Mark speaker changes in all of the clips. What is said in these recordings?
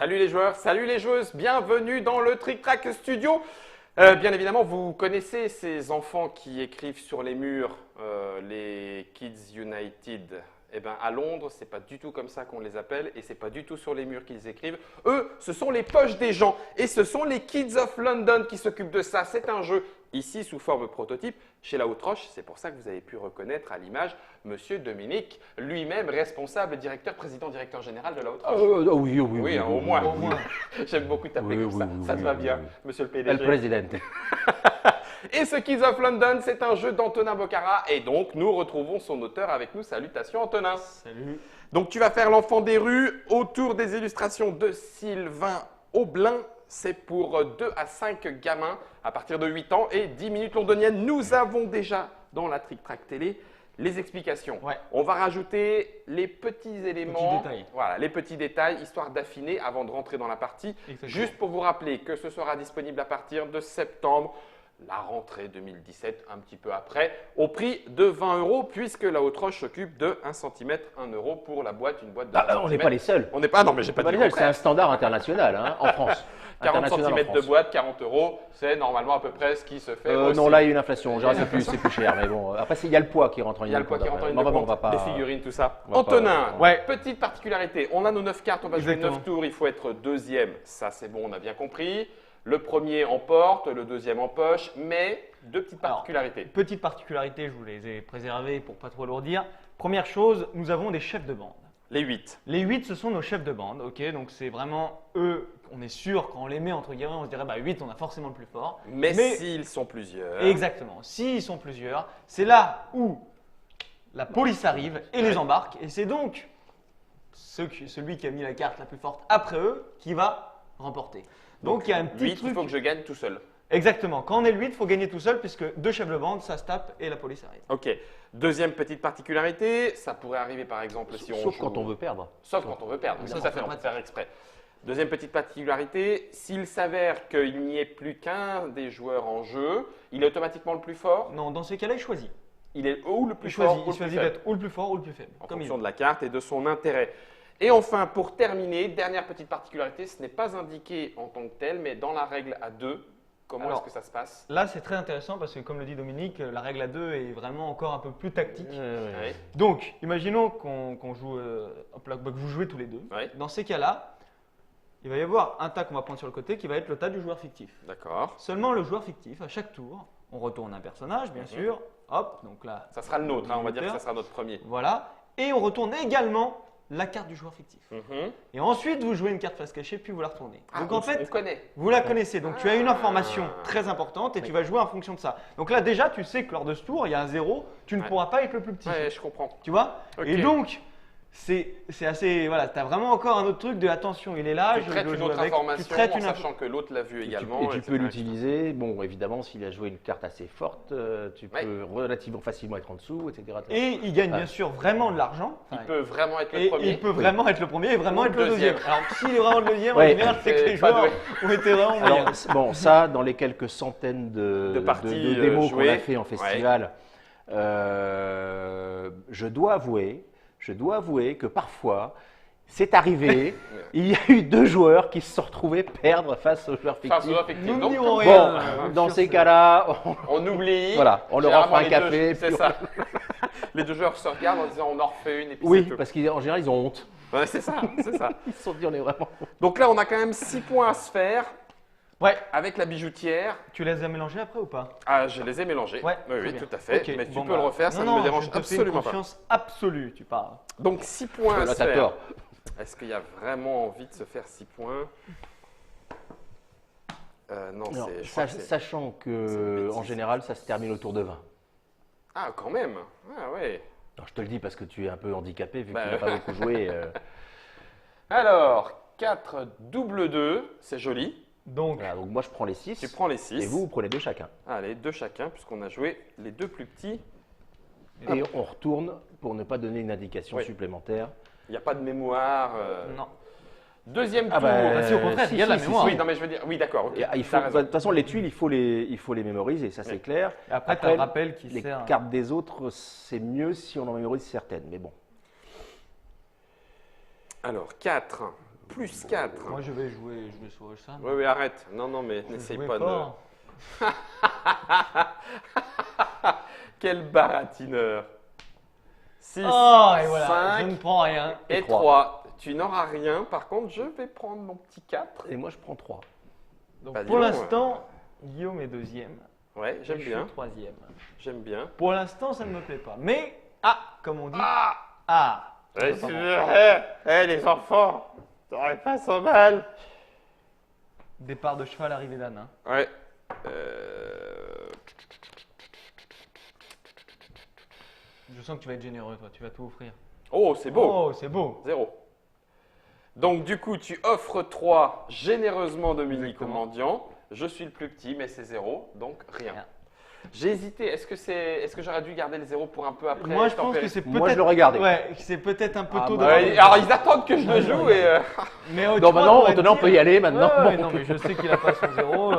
Speaker 1: Salut les joueurs, salut les joueuses, bienvenue dans le Trick Track Studio. Bien évidemment, vous connaissez ces enfants qui écrivent sur les murs, les Kids United. Eh bien, à Londres, c'est pas du tout comme ça qu'on les appelle et c'est pas du tout sur les murs qu'ils écrivent. Eux, ce sont les poches des gens et ce sont les Kids of London qui s'occupent de ça. C'est un jeu ici sous forme prototype chez La Haute-Roche. C'est pour ça que vous avez pu reconnaître à l'image Monsieur Dominique, lui-même responsable, directeur général de La Haute-Roche.
Speaker 2: Oui,
Speaker 1: Oui, hein, au moins.
Speaker 2: oui.
Speaker 1: J'aime beaucoup taper
Speaker 2: Oui,
Speaker 1: comme ça.
Speaker 2: oui,
Speaker 1: Ça te
Speaker 2: oui,
Speaker 1: va
Speaker 2: oui,
Speaker 1: bien,
Speaker 2: oui.
Speaker 1: Monsieur le PDG.
Speaker 2: El Presidente.
Speaker 1: Et ce Kids of London, c'est un jeu d'Antonin Bocara. Et donc, nous retrouvons son auteur avec nous. Salutations, Antonin.
Speaker 3: Salut.
Speaker 1: Donc, tu vas faire l'enfant des rues autour des illustrations de Sylvain Aublin. C'est pour 2 à 5 gamins à partir de 8 ans et 10 minutes londoniennes. Nous avons déjà dans la Trick Track Télé les explications.
Speaker 3: Ouais.
Speaker 1: On va rajouter les petits éléments,
Speaker 3: détails.
Speaker 1: voilà, les petits détails, histoire d'affiner avant de rentrer dans la partie.
Speaker 3: Exactement.
Speaker 1: Juste pour vous rappeler que ce sera disponible à partir de septembre, la rentrée 2017, un petit peu après, au prix de 20 €, puisque la Haute-Roche s'occupe de 1 cm, 1 € pour la boîte, une boîte de 1
Speaker 2: On n'est
Speaker 1: cm.
Speaker 2: pas les seuls.
Speaker 1: On n'est pas, non mais j'ai pas dit le
Speaker 2: C'est
Speaker 1: contraire.
Speaker 2: un standard international en France.
Speaker 1: 40
Speaker 2: International en
Speaker 1: cm de
Speaker 2: France.
Speaker 1: boîte, 40 €, c'est normalement à peu près ce qui se fait aussi.
Speaker 2: Non, là, il y a une inflation. Genre, c'est plus cher. Mais bon, après, il y a le poids qui rentre en ligne
Speaker 1: Il y a
Speaker 2: de
Speaker 1: le poids
Speaker 2: compte
Speaker 1: qui rentre en
Speaker 2: après.
Speaker 1: ligne de
Speaker 2: Bon,
Speaker 1: compte,
Speaker 2: on va pas.
Speaker 1: des figurines, tout ça.
Speaker 2: on va pas-
Speaker 1: Antonin,
Speaker 3: Ouais.
Speaker 1: petite particularité, on a nos 9 cartes, on va jouer
Speaker 3: Exactement.
Speaker 1: 9 tours, il faut être deuxième, ça c'est bon, on a bien compris. Le premier en porte, le deuxième en poche, mais deux petites
Speaker 3: Alors,
Speaker 1: particularités.
Speaker 3: Petite particularité, je vous les ai préservées pour pas trop lourdir. Première chose, nous avons des chefs de bande.
Speaker 1: Les 8.
Speaker 3: Les 8, ce sont nos chefs de bande, ok? Donc c'est vraiment eux, on est sûr, quand on les met entre guillemets, on se dirait, bah 8, on a forcément le plus fort.
Speaker 1: Mais s'ils sont plusieurs.
Speaker 3: Exactement. S'ils sont plusieurs, c'est là où la police arrive et les embarque. Et c'est donc celui qui a mis la carte la plus forte après eux qui va remporter. Donc il y a un petit
Speaker 1: 8,
Speaker 3: truc.
Speaker 1: il faut que je gagne tout seul.
Speaker 3: Exactement. Quand on est le 8, il faut gagner tout seul puisque deux chefs de bande, ça se tape et la police arrive.
Speaker 1: Ok. Deuxième petite particularité, ça pourrait arriver par exemple si on
Speaker 2: Sauf
Speaker 1: joue-
Speaker 2: quand on veut perdre.
Speaker 1: Sauf quand on veut perdre,
Speaker 3: Ça,
Speaker 1: tout
Speaker 3: c'est
Speaker 1: à fait,
Speaker 3: pas
Speaker 1: on peut
Speaker 3: pratique.
Speaker 1: faire exprès. Deuxième petite particularité, s'il s'avère qu'il n'y ait plus qu'un des joueurs en jeu, il est automatiquement le plus fort.
Speaker 3: Non, dans ces cas-là, il choisit.
Speaker 1: Il est ou le plus
Speaker 3: Il
Speaker 1: fort
Speaker 3: choisit,
Speaker 1: ou le
Speaker 3: il choisit
Speaker 1: plus faible,
Speaker 3: d'être ou le plus fort ou le plus faible.
Speaker 1: en
Speaker 3: Comme il
Speaker 1: fonction
Speaker 3: veut.
Speaker 1: de la carte et de son intérêt. Et enfin, pour terminer, dernière petite particularité, ce n'est pas indiqué en tant que tel, mais dans la règle à 2, comment
Speaker 3: Alors,
Speaker 1: est-ce que ça se passe?
Speaker 3: Là, c'est très intéressant parce que, comme le dit Dominique, la règle à 2 est vraiment encore un peu plus tactique.
Speaker 1: Oui.
Speaker 3: Donc, imaginons qu'on joue, hop là, que vous jouez tous les deux.
Speaker 1: Ouais.
Speaker 3: Dans ces cas-là, il va y avoir un tas qu'on va prendre sur le côté qui va être le tas du joueur fictif.
Speaker 1: D'accord.
Speaker 3: Seulement le joueur fictif, à chaque tour, on retourne un personnage, bien sûr. Hop, donc là,
Speaker 1: Ça sera le nôtre, hein, on va dire que ça sera notre premier.
Speaker 3: voilà. Et on retourne également la carte du joueur fictif.
Speaker 1: Mhm.
Speaker 3: Et ensuite, vous jouez une carte face cachée, puis vous la retournez.
Speaker 1: Ah,
Speaker 3: Donc
Speaker 1: on
Speaker 3: en fait,
Speaker 1: connaît.
Speaker 3: vous la connaissez, donc tu as une information
Speaker 1: Ah.
Speaker 3: très importante et tu vas jouer en fonction de ça. Donc là déjà, tu sais que lors de ce tour, il y a un 0, tu ne
Speaker 1: Ouais.
Speaker 3: pourras pas être le plus petit.
Speaker 1: Ouais, je comprends.
Speaker 3: Tu vois?
Speaker 1: Ok.
Speaker 3: Et donc, c'est assez. Voilà, tu as vraiment encore un autre truc de attention, il est là,
Speaker 1: Tu
Speaker 3: je
Speaker 1: traites
Speaker 3: dois
Speaker 1: une
Speaker 3: jouer
Speaker 1: autre
Speaker 3: avec.
Speaker 1: information
Speaker 3: Tu traites
Speaker 1: en
Speaker 3: une
Speaker 1: sachant que l'autre l'a vu
Speaker 2: Et
Speaker 1: également.
Speaker 2: tu peux
Speaker 1: etc.
Speaker 2: l'utiliser. Bon, évidemment, s'il a joué une carte assez forte, tu
Speaker 1: Ouais.
Speaker 2: peux relativement facilement être en dessous, etc.
Speaker 3: Et il gagne
Speaker 2: Ouais.
Speaker 3: bien sûr vraiment de l'argent.
Speaker 1: Il
Speaker 3: Enfin,
Speaker 1: peut vraiment être le
Speaker 3: et
Speaker 1: premier.
Speaker 3: il peut vraiment être le premier et vraiment
Speaker 1: Ou
Speaker 3: être le
Speaker 1: le
Speaker 3: deuxième.
Speaker 1: deuxième.
Speaker 3: Alors, s'il est vraiment le deuxième, en
Speaker 2: Ouais.
Speaker 3: général, c'est que
Speaker 1: C'est
Speaker 3: les
Speaker 1: pas
Speaker 3: joueurs
Speaker 1: doué.
Speaker 3: ont été vraiment
Speaker 2: Alors,
Speaker 3: moyens.
Speaker 2: bon, ça, dans les quelques centaines
Speaker 1: De parties,
Speaker 2: de démos qu'on
Speaker 1: jouées.
Speaker 2: a fait en festival, je dois avouer que parfois, c'est arrivé, il y a eu 2 joueurs qui se sont retrouvés perdre face aux joueurs
Speaker 1: Face
Speaker 2: fictifs.
Speaker 1: au fictif.
Speaker 3: Nous ne
Speaker 1: Donc,
Speaker 3: dirons
Speaker 2: Bon,
Speaker 3: rien.
Speaker 2: dans
Speaker 3: sur
Speaker 2: ces
Speaker 3: ce-
Speaker 2: cas-là,
Speaker 1: on oublie.
Speaker 2: Voilà, on leur
Speaker 1: Généralement,
Speaker 2: offre un
Speaker 1: les
Speaker 2: café,
Speaker 1: deux- C'est
Speaker 2: puis
Speaker 1: ça. Les deux joueurs se regardent en disant on en refait une et puis
Speaker 2: oui,
Speaker 1: c'est tout.
Speaker 2: parce qu'en général, ils ont honte.
Speaker 1: Ouais, c'est ça, c'est ça.
Speaker 2: Ils se sont dit, on est vraiment.
Speaker 1: Donc là, on a quand même 6 points à se faire
Speaker 3: Ouais,
Speaker 1: avec la bijoutière.
Speaker 3: tu les as mélangés après ou pas?
Speaker 1: Ah, je les ai mélangés.
Speaker 3: Ouais,
Speaker 1: oui,
Speaker 3: très
Speaker 1: oui,
Speaker 3: bien.
Speaker 1: tout à fait.
Speaker 3: Ok,
Speaker 1: Mais tu
Speaker 3: bon,
Speaker 1: peux le
Speaker 3: bah,
Speaker 1: refaire, ça
Speaker 3: non,
Speaker 1: ne me
Speaker 3: non,
Speaker 1: dérange
Speaker 3: je te fais
Speaker 1: absolument
Speaker 3: une
Speaker 1: pas.
Speaker 3: confiance absolue, tu parles.
Speaker 1: Donc 6 points à
Speaker 2: Là,
Speaker 1: se
Speaker 2: t'as
Speaker 1: faire.
Speaker 2: tort.
Speaker 1: Est-ce qu'il y a vraiment envie de se faire 6 points? Non,
Speaker 2: Non,
Speaker 1: c'est. je crois que c'est-
Speaker 2: sachant
Speaker 1: c'est une
Speaker 2: que,
Speaker 1: bêtise.
Speaker 2: en général, ça se termine autour de 20.
Speaker 1: Ah, quand même. Ah, ouais.
Speaker 2: Alors, je te le dis parce que tu es un peu handicapé vu que
Speaker 1: Bah,
Speaker 2: tu n'as pas beaucoup joué.
Speaker 1: Alors, 4 double 2, c'est joli.
Speaker 3: Donc,
Speaker 2: Voilà, donc moi, je prends les 6.
Speaker 1: Tu prends les 6.
Speaker 2: Et vous prenez 2 chacun.
Speaker 1: Allez, 2 chacun, puisqu'on a joué les 2 plus petits.
Speaker 2: Et on retourne pour ne pas donner une indication
Speaker 1: Oui.
Speaker 2: supplémentaire.
Speaker 1: Il n'y a pas de mémoire.
Speaker 3: non.
Speaker 1: Deuxième
Speaker 2: Ah
Speaker 1: tour.
Speaker 2: bah,
Speaker 3: si, au contraire, il y a de la mémoire.
Speaker 1: Oui, non, mais je veux dire, oui, d'accord. ok.
Speaker 2: Et, il faut,
Speaker 1: T'as
Speaker 2: de
Speaker 1: raison.
Speaker 2: toute façon, les tuiles, il faut les mémoriser, ça c'est
Speaker 1: Oui.
Speaker 2: clair.
Speaker 3: Et après, tu as le rappel qui
Speaker 2: les
Speaker 3: sert.
Speaker 2: cartes des autres, c'est mieux si on en mémorise certaines. Mais bon,
Speaker 1: Alors, 4. plus 4.
Speaker 3: Moi, je vais jouer sur ça.
Speaker 1: Oui, oui, arrête. Non, non, mais n'essaye pas de...
Speaker 3: fort.
Speaker 1: Quel baratineur. 6,
Speaker 3: Oh, et voilà,
Speaker 1: 5
Speaker 3: je ne prends rien.
Speaker 1: et
Speaker 2: trois.
Speaker 1: 3. Tu n'auras rien. Par contre, je vais prendre mon petit 4.
Speaker 2: Et moi, je prends 3.
Speaker 3: Donc,
Speaker 1: Bah, dis
Speaker 3: pour
Speaker 1: donc,
Speaker 3: l'instant, Guillaume est deuxième.
Speaker 1: Ouais,
Speaker 3: et
Speaker 1: j'aime
Speaker 3: je suis
Speaker 1: bien.
Speaker 3: troisième.
Speaker 1: J'aime bien.
Speaker 3: Pour l'instant, ça ne me plaît pas. Mais, comme on dit,
Speaker 1: Ouais,
Speaker 3: c'est pas
Speaker 1: tu
Speaker 3: bon.
Speaker 1: verrais. Les enfants, t'aurais pas so mal.
Speaker 3: Départ de cheval, arrivée d'âne. Hein.
Speaker 1: Ouais.
Speaker 3: Je sens que tu vas être généreux, toi. Tu vas tout offrir.
Speaker 1: Oh, c'est beau.
Speaker 3: Oh, c'est beau.
Speaker 1: 0. Donc, du coup, tu offres 3 généreusement, Dominique, au
Speaker 3: Exactement.
Speaker 1: mendiant. Je suis le plus petit, mais c'est 0, donc rien.
Speaker 3: Rien.
Speaker 1: J'ai hésité. Est-ce que j'aurais dû garder le 0 pour un peu après
Speaker 3: Moi, je pense que
Speaker 1: tempérer
Speaker 3: c'est peut-être.
Speaker 2: Moi, je l'aurais gardé.
Speaker 3: Ouais, c'est peut-être un peu
Speaker 2: Ah,
Speaker 3: tôt
Speaker 2: bah,
Speaker 3: de.
Speaker 1: Ouais, alors, ils attendent que je le joue et...
Speaker 3: Mais
Speaker 2: Non,
Speaker 3: tu vois,
Speaker 2: maintenant,
Speaker 3: t'aurais
Speaker 2: on
Speaker 3: dit-
Speaker 2: peut y aller maintenant.
Speaker 3: Ouais, ouais,
Speaker 2: Bon.
Speaker 3: non, mais je sais qu'il a pas son 0.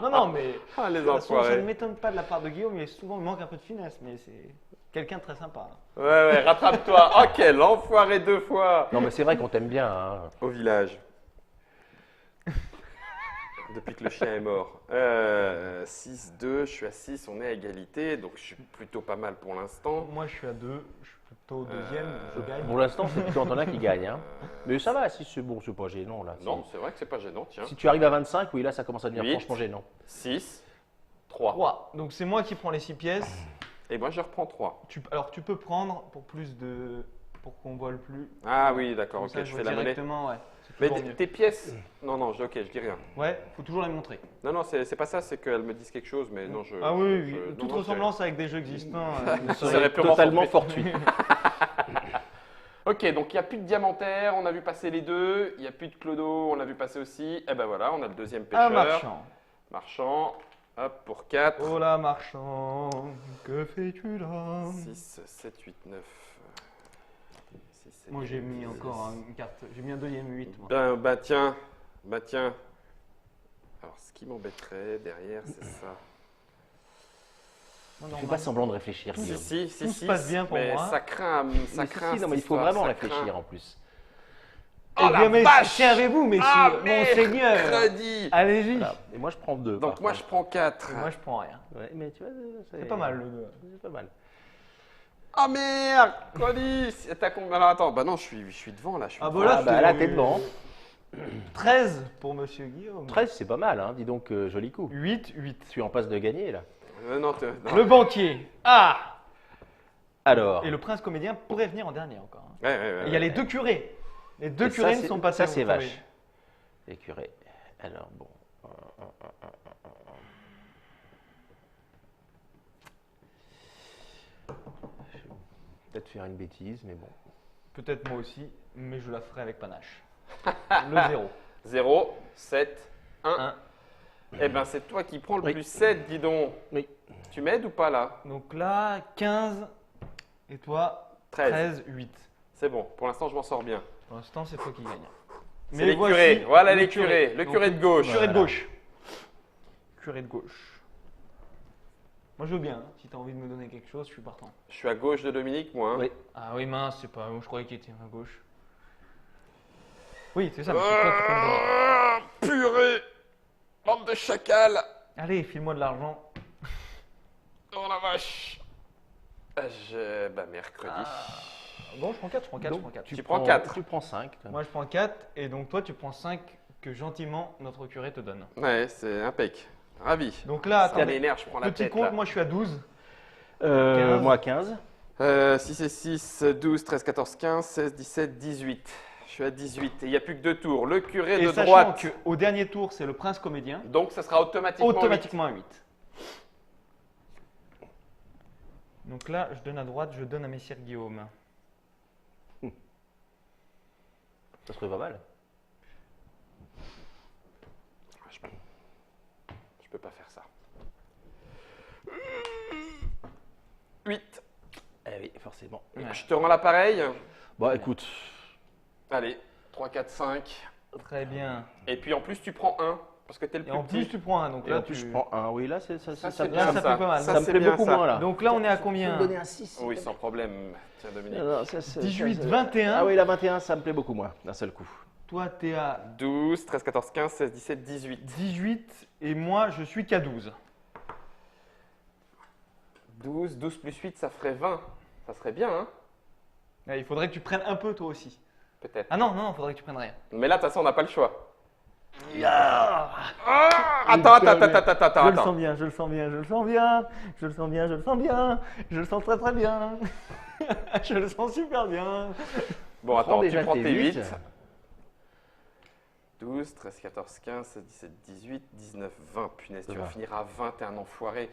Speaker 3: Non, non, mais.
Speaker 1: Ah, les
Speaker 3: de toute façon, ça ne
Speaker 1: enfoirés.
Speaker 3: m'étonne pas de la part de Guillaume. Il souvent, il manque un peu de finesse, mais c'est quelqu'un de très sympa.
Speaker 1: Ouais, ouais, rattrape-toi. Oh, quel enfoiré 2 fois
Speaker 2: Non, mais c'est vrai qu'on t'aime bien. Hein.
Speaker 1: au village. Depuis que le chien est mort. 6-2, je suis à 6, on est à égalité, donc je suis plutôt pas mal pour l'instant.
Speaker 3: Moi, je suis à 2. Je suis plutôt deuxième. Je gagne.
Speaker 2: Pour l'instant, c'est plutôt Antonin qui gagne. Hein. Mais ça va, si c'est bon, c'est pas gênant. Là.
Speaker 1: Non, c'est vrai que c'est pas gênant, tiens.
Speaker 2: Si tu arrives à 25, oui, là, ça commence à devenir
Speaker 1: 8.
Speaker 2: franchement gênant.
Speaker 1: 6, 3.
Speaker 3: 3. Donc, c'est moi qui prends les 6 pièces.
Speaker 1: Et moi, je reprends 3.
Speaker 3: Alors, tu peux prendre pour plus de. Pour qu'on vole plus.
Speaker 1: Ah oui, d'accord,
Speaker 3: Comme
Speaker 1: ok,
Speaker 3: ça,
Speaker 1: je
Speaker 3: vois
Speaker 1: fais la monnaie.
Speaker 3: directement, ouais. C'est
Speaker 1: Mais
Speaker 3: toujours mieux.
Speaker 1: tes pièces... Non, non, ok, je dis rien.
Speaker 3: Ouais, faut toujours les montrer.
Speaker 1: Non, non, c'est pas ça, c'est qu'elles me disent quelque chose, mais non, je...
Speaker 3: Ah oui, oui,
Speaker 1: je-
Speaker 3: toute
Speaker 1: non, non,
Speaker 3: ressemblance avec des jeux existants.
Speaker 1: Ça
Speaker 2: Ce
Speaker 1: serait
Speaker 2: serait
Speaker 1: purement
Speaker 2: totalement fortuit.
Speaker 1: Ok, donc il n'y a plus de diamantaire, on a vu passer les deux. Il n'y a plus de clodo, on l'a vu passer aussi. Et ben voilà, on a le deuxième pêcheur.
Speaker 3: Un marchand.
Speaker 1: Marchand. Hop, pour 4.
Speaker 3: Oh là, marchand, que fais-tu là
Speaker 1: 6, 7, 8, 9.
Speaker 3: Moi j'ai mis encore une carte, j'ai mis un deuxième 8. Moi.
Speaker 1: Ben tiens. Alors ce qui m'embêterait derrière, c'est ça.
Speaker 3: Non,
Speaker 2: Tu
Speaker 3: non,
Speaker 2: fais pas semblant de réfléchir,
Speaker 1: Si,
Speaker 2: Guillaume.
Speaker 1: si, si,
Speaker 3: Tout
Speaker 1: si,
Speaker 3: se passe bien pour
Speaker 1: mais
Speaker 3: moi.
Speaker 1: ça craint, ça
Speaker 2: Mais
Speaker 1: craint.
Speaker 2: si, non, mais il
Speaker 1: cette
Speaker 2: faut
Speaker 1: histoire,
Speaker 2: vraiment
Speaker 1: ça
Speaker 2: réfléchir
Speaker 1: craint.
Speaker 2: en plus.
Speaker 1: Oh la
Speaker 3: bien, mais
Speaker 1: vache
Speaker 3: servez-vous, messieurs,
Speaker 1: Ah,
Speaker 3: mon seigneur.
Speaker 1: mercredi
Speaker 3: Allez-y.
Speaker 2: Voilà. Et moi, je prends 2.
Speaker 1: Donc moi je prends 4.
Speaker 3: Moi je prends rien.
Speaker 2: Ouais, mais tu vois,
Speaker 3: C'est pas mal le 2.
Speaker 2: C'est pas mal.
Speaker 1: Oh merde Cody T'as combien Alors attends, bah non, je suis devant là. Je suis
Speaker 3: Ah,
Speaker 1: devant.
Speaker 3: voilà,
Speaker 2: Ah, bah là, t'es devant.
Speaker 3: 13 pour monsieur Guillaume.
Speaker 2: 13, c'est pas mal, hein. Dis donc, joli coup.
Speaker 3: 8, 8.
Speaker 2: Tu es en passe de gagner, là.
Speaker 1: Non, non.
Speaker 3: Le banquier. Ah
Speaker 2: Alors,
Speaker 3: Et le prince comédien pourrait venir en dernier encore. Hein.
Speaker 1: Ouais, ouais, ouais,
Speaker 3: Et il y a
Speaker 1: ouais.
Speaker 3: les deux curés. Les deux
Speaker 2: et ça,
Speaker 3: curés ne
Speaker 2: c'est-
Speaker 3: sont pas
Speaker 2: Ça, c'est
Speaker 3: au premier.
Speaker 2: vache. Les curés. Alors, bon. Je vais peut-être faire une bêtise, mais bon.
Speaker 3: Peut-être moi aussi, mais je la ferai avec panache. Le 0.
Speaker 1: 0, 7, 1.
Speaker 3: 1.
Speaker 1: Eh ben c'est toi qui prends le
Speaker 2: Oui.
Speaker 1: plus 7, dis donc.
Speaker 2: Oui.
Speaker 1: Tu m'aides ou pas là
Speaker 3: Donc là, 15. Et toi,
Speaker 1: 13.
Speaker 3: 13, 8.
Speaker 1: C'est bon, pour l'instant je m'en sors bien.
Speaker 3: Pour l'instant, c'est toi qui gagne.
Speaker 1: C'est les curés, voilà les curés. Le
Speaker 3: Donc,
Speaker 1: curé de gauche.
Speaker 3: Curé de
Speaker 2: Voilà.
Speaker 3: gauche. Curé de gauche. Moi, je veux bien. Hein. Si tu as envie de me donner quelque chose, je suis partant.
Speaker 1: Je suis à gauche de Dominique, moi. hein.
Speaker 2: Oui.
Speaker 3: Ah oui, mince, c'est pas. Je croyais qu'il était à gauche. Oui, c'est ça, mais c'est toi qui peux me donner.
Speaker 1: Ah, purée Bande de chacal
Speaker 3: Allez, file-moi de l'argent.
Speaker 1: Oh la vache Bah mercredi.
Speaker 3: Bon, je prends 4, je prends 4, je
Speaker 2: Donc,
Speaker 3: prends 4.
Speaker 1: Tu prends 4.
Speaker 2: Tu prends 5.
Speaker 3: Moi, je prends 4, et donc toi, tu prends 5 que gentiment notre curé te donne.
Speaker 1: Ouais, c'est impec. Ravi.
Speaker 3: Donc là,
Speaker 1: Ça
Speaker 3: attends,
Speaker 1: m'énerve, je prends la
Speaker 3: petit
Speaker 1: tête
Speaker 3: compte,
Speaker 1: là.
Speaker 3: moi je suis à 12. 15.
Speaker 2: Moi, 15.
Speaker 1: 6 et 6, 12, 13, 14, 15, 16, 17, 18. Je suis à 18 et il n'y a plus que 2 tours. Le curé
Speaker 3: Et
Speaker 1: de
Speaker 3: sachant
Speaker 1: droite.
Speaker 3: qu'au dernier tour, c'est le prince comédien,
Speaker 1: Donc ça sera automatiquement.
Speaker 3: automatiquement à 8. Donc là, je donne à droite, je donne à messire Guillaume.
Speaker 2: Ça serait pas mal.
Speaker 1: 8. Je peux pas faire ça. 8.
Speaker 2: Eh oui, forcément.
Speaker 3: Ouais.
Speaker 1: Je te rends l'appareil.
Speaker 2: Bon, écoute.
Speaker 1: Allez, 3, 4, 5.
Speaker 3: Très bien.
Speaker 1: Et puis en plus, tu prends 1. Parce que t'es le
Speaker 3: Et
Speaker 1: plus
Speaker 3: en plus,
Speaker 1: petit.
Speaker 3: tu prends un. Donc
Speaker 2: Et
Speaker 3: là,
Speaker 2: en plus, je prends 1. Oui, là, ça,
Speaker 1: Ça,
Speaker 2: ça,
Speaker 1: c'est
Speaker 2: me-
Speaker 1: bien,
Speaker 3: ça plaît pas mal.
Speaker 2: ça me
Speaker 1: c'est
Speaker 2: plaît
Speaker 1: bien,
Speaker 2: beaucoup
Speaker 1: ça.
Speaker 2: moins, là.
Speaker 3: Donc là, on est à
Speaker 2: Tu peux
Speaker 3: combien
Speaker 2: me donner un 6
Speaker 1: Oui, sans problème. Tiens, Dominique.
Speaker 2: Non, non, ça,
Speaker 3: 18,
Speaker 2: ça,
Speaker 3: 21.
Speaker 2: Ah oui, la 21, ça me plaît beaucoup moins, d'un seul coup.
Speaker 3: toi, tu es à
Speaker 1: 12, 13, 14, 15, 16, 17, 18.
Speaker 3: 18 et moi, je suis qu'à 12.
Speaker 1: 12, 12 plus 8, ça ferait 20. Ça serait bien, hein?
Speaker 3: Il faudrait que tu prennes un peu toi aussi.
Speaker 1: Peut-être.
Speaker 3: Ah non, non, il faudrait que tu prennes rien.
Speaker 1: Mais là, de toute façon, on n'a pas le choix.
Speaker 3: Ah,
Speaker 1: Attends.
Speaker 3: je le sens bien, je le sens bien, je le sens bien, je le sens bien, je le sens bien, je le sens très très bien. Je le sens super bien.
Speaker 1: Bon, attends, tu
Speaker 2: déjà
Speaker 1: prends
Speaker 2: tes
Speaker 1: tes 8.
Speaker 2: 8.
Speaker 1: 12, 13, 14, 15, 16, 17, 18, 19, 20. Punaise, tu vas
Speaker 2: 20.
Speaker 1: finir à 20, t'es un enfoiré.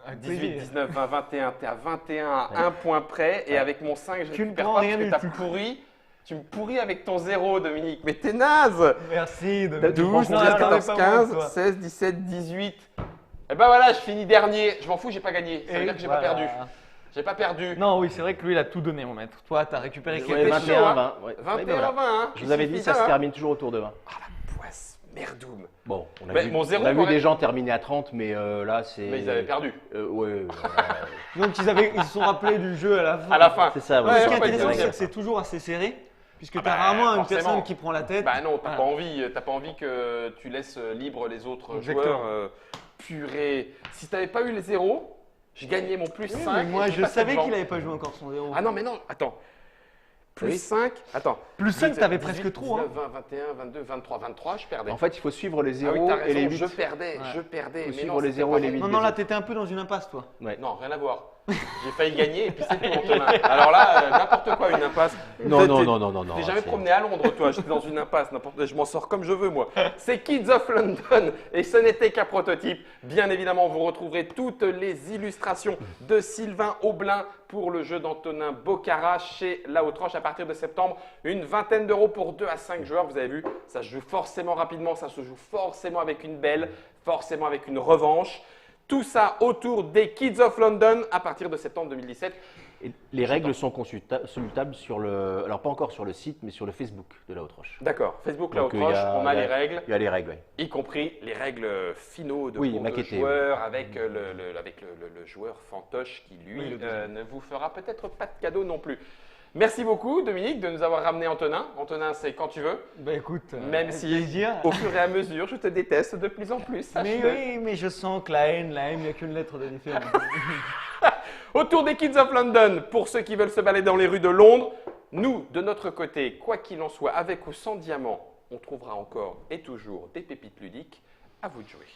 Speaker 3: Avec
Speaker 1: 18,
Speaker 3: plaisir.
Speaker 1: 19, 20, 21. T'es à 21 à 1 point près. Et
Speaker 2: Ouais.
Speaker 1: avec mon 5, je
Speaker 3: Tu ne
Speaker 1: récupère
Speaker 3: prends
Speaker 1: pas
Speaker 3: rien
Speaker 1: parce que
Speaker 3: du
Speaker 1: t'as
Speaker 3: tout.
Speaker 1: pourri. Tu me pourris avec ton 0, Dominique. Mais t'es naze.
Speaker 3: Merci de
Speaker 1: 12, 13, 14, 15, 16, 17, 18. Et ben voilà, je finis dernier. Je m'en fous, j'ai pas gagné. Ça veut dire que j'ai pas perdu. J'ai pas perdu.
Speaker 3: Non, oui, c'est vrai que lui, il a tout donné, mon maître. Toi, tu as récupéré
Speaker 1: Ouais,
Speaker 3: quelques
Speaker 1: ben,
Speaker 2: 21,
Speaker 1: hein.
Speaker 2: 20. Ouais.
Speaker 1: 21
Speaker 2: Ouais, voilà.
Speaker 1: 20, hein.
Speaker 2: Je vous avais dit, ça se termine toujours autour de 20.
Speaker 1: Ah la poisse, merdoum.
Speaker 2: Bon, on a
Speaker 1: Mais
Speaker 2: vu,
Speaker 1: mon zéro
Speaker 2: on a vu
Speaker 1: pourrait-
Speaker 2: des gens terminer à 30, mais là, c'est.
Speaker 1: Mais ils avaient perdu.
Speaker 2: Ouais,
Speaker 3: Donc, ils se sont rappelés du jeu à la fin.
Speaker 1: À la fin.
Speaker 2: c'est ça.
Speaker 1: Ouais,
Speaker 3: Ce qui est
Speaker 1: faut pas
Speaker 3: intéressant,
Speaker 1: dire
Speaker 3: c'est
Speaker 1: ça.
Speaker 3: que c'est toujours assez serré, puisque tu as
Speaker 1: bah,
Speaker 3: rarement une
Speaker 1: forcément.
Speaker 3: personne qui prend la tête.
Speaker 1: Bah non, t'as
Speaker 3: Voilà.
Speaker 1: pas envie que tu laisses libre les autres
Speaker 3: Exactement.
Speaker 1: joueurs. Purée. Si t'avais pas eu les 0, je gagnais mon plus
Speaker 3: Oui,
Speaker 1: 5.
Speaker 3: mais moi,
Speaker 1: et
Speaker 3: je
Speaker 1: passais
Speaker 3: savais
Speaker 1: devant.
Speaker 3: qu'il n'avait pas joué encore son 0.
Speaker 1: Ah non, mais non, attends. Plus
Speaker 2: Oui.
Speaker 1: 5, attends.
Speaker 3: Plus 5,
Speaker 1: 18,
Speaker 3: t'avais presque trop.
Speaker 1: 19,
Speaker 3: Hein.
Speaker 1: 20, 21, 22, 23, 23, je perdais.
Speaker 2: En fait, il faut suivre les
Speaker 1: ah oui,
Speaker 2: 0
Speaker 1: t'as
Speaker 2: et
Speaker 1: raison,
Speaker 2: les 8.
Speaker 1: je perdais,
Speaker 3: Ouais.
Speaker 1: je perdais.
Speaker 2: Faut
Speaker 1: Mais
Speaker 2: suivre
Speaker 1: non,
Speaker 2: les
Speaker 1: c'était
Speaker 2: 0
Speaker 1: pas
Speaker 2: et les
Speaker 1: bon.
Speaker 2: 8.
Speaker 3: Non, non, là, t'étais un peu dans une impasse, toi.
Speaker 2: Ouais.
Speaker 1: Non, rien à voir. J'ai failli gagner et puis c'est tout, Antonin. Alors là, n'importe quoi, une impasse.
Speaker 2: Non, non, non, non, non, non.
Speaker 1: T'es jamais
Speaker 2: c'est-
Speaker 1: promené à Londres, toi. J'étais dans une impasse. Je m'en sors comme je veux, moi. C'est Kids of London et ce n'était qu'un prototype. Bien évidemment, vous retrouverez toutes les illustrations de Sylvain Aublin pour le jeu d'Antonin Bocara chez La Haute-Roche à partir de septembre. Une vingtaine d'euros pour 2 à 5 joueurs. Vous avez vu, ça se joue forcément rapidement, ça se joue forcément avec une belle, forcément avec une revanche. Tout ça autour des Kids of London à partir de septembre 2017.
Speaker 2: Et les règles sont consultables sur le. Alors, pas encore sur le site, mais sur le Facebook de la Haute-Roche.
Speaker 1: D'accord, Facebook La
Speaker 2: Donc,
Speaker 1: Haute-Roche, on a
Speaker 2: il y
Speaker 1: les règles.
Speaker 2: Il y a les règles, oui.
Speaker 1: Y compris les règles finaux de
Speaker 2: Oui,
Speaker 1: cours de
Speaker 2: maquettées,
Speaker 1: joueurs avec, le joueur fantoche qui, lui,
Speaker 3: Oui, le
Speaker 1: ne vous fera peut-être pas de cadeau non plus. Merci beaucoup, Dominique, de nous avoir ramené Antonin. Antonin, c'est quand tu veux.
Speaker 3: Bah écoute,
Speaker 1: Même
Speaker 3: avec
Speaker 1: si,
Speaker 3: plaisir.
Speaker 1: au fur et à mesure, je te déteste de plus en plus.
Speaker 3: Mais
Speaker 1: sache-le.
Speaker 3: oui, mais je sens que la haine, il n'y a qu'une lettre de différence.
Speaker 1: Autour des Kids of London, pour ceux qui veulent se balader dans les rues de Londres, nous, de notre côté, quoi qu'il en soit, avec ou sans diamant, on trouvera encore et toujours des pépites ludiques. À vous de jouer.